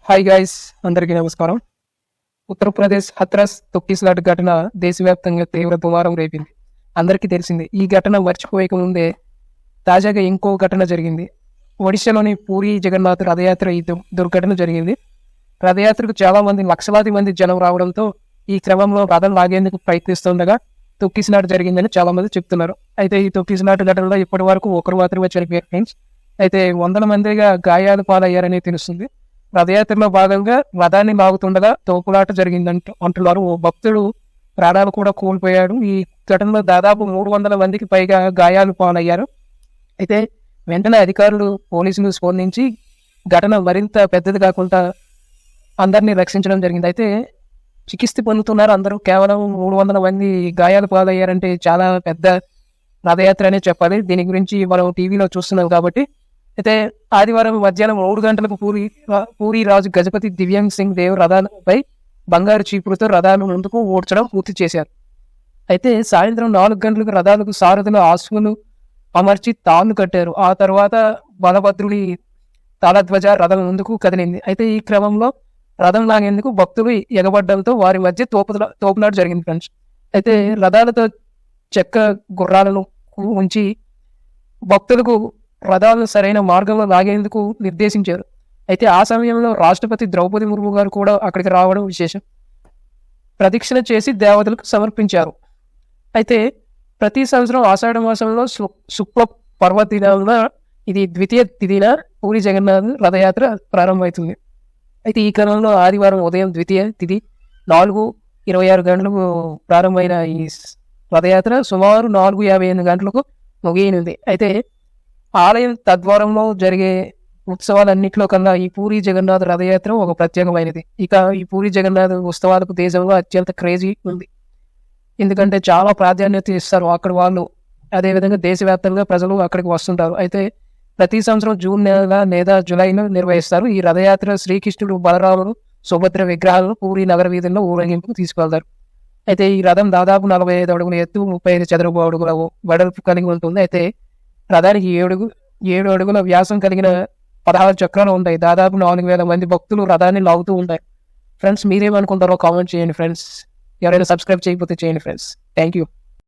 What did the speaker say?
Hi guys, అందరికీ నమస్కారం. ఉత్తరప్రదేశ్ హత్రాస్ తొక్కిసలాట ఘటన దేశవ్యాప్తంగా తీవ్ర దుమారం రేపింది. అందరికీ తెలిసింది. ఈ ఘటన మర్చిపోయక ముందే తాజాగా ఇంకో ఘటన జరిగింది. ఒడిశాలోని పూరి జగన్నాథ్ రథయాత్ర ఈ దుర్ఘటన జరిగింది. రథయాత్రకు చాలా మంది, లక్షలాది మంది జనం రావడంతో ఈ క్రమంలో రథం లాగేందుకు ప్రయత్నిస్తుండగా తొక్కిసలాట జరిగిందని చాలా మంది చెప్తున్నారు. అయితే ఈ తొక్కిసలాట ఘటనలో ఇప్పటి వరకు ఒకరు మాత్రమే చనిపోయారు ఫ్రెండ్స్. అయితే వందల మందిగా గాయాలు పాలయ్యారని తెలుస్తుంది. రథయాత్రలో భాగంగా రథాన్ని లాగుతుండగా తోపులాట అంటున్నారు. ఓ భక్తుడు ప్రాణాలు కూడా కోల్పోయాడు. ఈ ఘటనలో దాదాపు 300 మందికి పైగా గాయాలు పాలయ్యారు. అయితే వెంటనే అధికారులు, పోలీసులు స్పందించి ఘటన మరింత పెద్దది కాకుండా అందరినీ రక్షించడం జరిగింది. అయితే చికిత్స పొందుతున్నారు అందరూ. కేవలం 300 మంది గాయాలు పాలయ్యారంటే చాలా పెద్ద రథయాత్ర అనే చెప్పాలి. దీని గురించి మనం టీవీలో చూస్తున్నాం కాబట్టి. అయితే ఆదివారం మధ్యాహ్నం 3 గంటలకు పూరి రాజు గజపతి దివ్యాంగ్ సింగ్ దేవ్ రథాలపై బంగారు చీపురుతో రథాలు ముందుకు ఓడ్చడం పూర్తి చేశారు. అయితే సాయంత్రం 4 గంటలకు రథాలకు సారథులు, ఆశ్వులు అమర్చి తాళ్లు కట్టారు. ఆ తర్వాత బలభద్రుడి తాళధ్వజ రథం ముందుకు కదిలింది. అయితే ఈ క్రమంలో రథం లాగేందుకు భక్తులు ఎగబడ్డంతో వారి మధ్య తోపులాట జరిగింది ఫ్రెండ్స్. అయితే రథాలతో చెక్క గుర్రాలను ఉంచి భక్తులకు రథాలను సరైన మార్గంలో లాగేందుకు నిర్దేశించారు. అయితే ఆ సమయంలో రాష్ట్రపతి ద్రౌపది ముర్ము గారు కూడా అక్కడికి రావడం విశేషం. ప్రదక్షిణ చేసి దేవతలకు సమర్పించారు. అయితే ప్రతి సంవత్సరం ఆషాఢ మాసంలో శుక్ల పర్వదినాన, ఇది ద్వితీయ తిథిన పూరి జగన్నాథ్ రథయాత్ర ప్రారంభమవుతుంది. అయితే ఈ క్రమంలో ఆదివారం ఉదయం ద్వితీయ తిథి 4:26 గంటలకు ప్రారంభమైన ఈ రథయాత్ర సుమారు 4:58 గంటలకు ముగియనుంది. అయితే ఆలయం తద్వారంలో జరిగే ఉత్సవాలన్నింటిలో కన్నా ఈ పూరి జగన్నాథ్ రథయాత్ర ఒక ప్రత్యేకమైనది. ఇక ఈ పూరి జగన్నాథ్ ఉత్సవాలకు దేశంలో అత్యంత క్రేజీ ఉంది. ఎందుకంటే చాలా ప్రాధాన్యత ఇస్తారు అక్కడ వాళ్ళు. అదేవిధంగా దేశవ్యాప్తంగా ప్రజలు అక్కడికి వస్తుంటారు. అయితే ప్రతి సంవత్సరం జూన్ నెల లేదా జూలైలో నిర్వహిస్తారు. ఈ రథయాత్ర శ్రీకృష్ణుడు, బలరాముడు, సుభద్ర విగ్రహాలను పూరి నగర వీధుల్లో ఊరేగింపుకు తీసుకువెళ్తారు. అయితే ఈ రథం దాదాపు 45 అడుగుల ఎత్తు, 35 చదరపు అడుగుల వెడల్పు కలిగి ఉంటుంది. అయితే రథానికి 7 అడుగుల వ్యాసం కలిగిన 16 చక్రాలు ఉంటాయి. దాదాపు 4,000 మంది భక్తులు రథాన్ని లాగుతూ ఉంటాయి. ఫ్రెండ్స్, మీరేమనుకుంటారో కామెంట్ చేయండి ఫ్రెండ్స్. ఎవరైనా సబ్స్క్రైబ్ చేయకపోతే చేయండి ఫ్రెండ్స్. Thank you.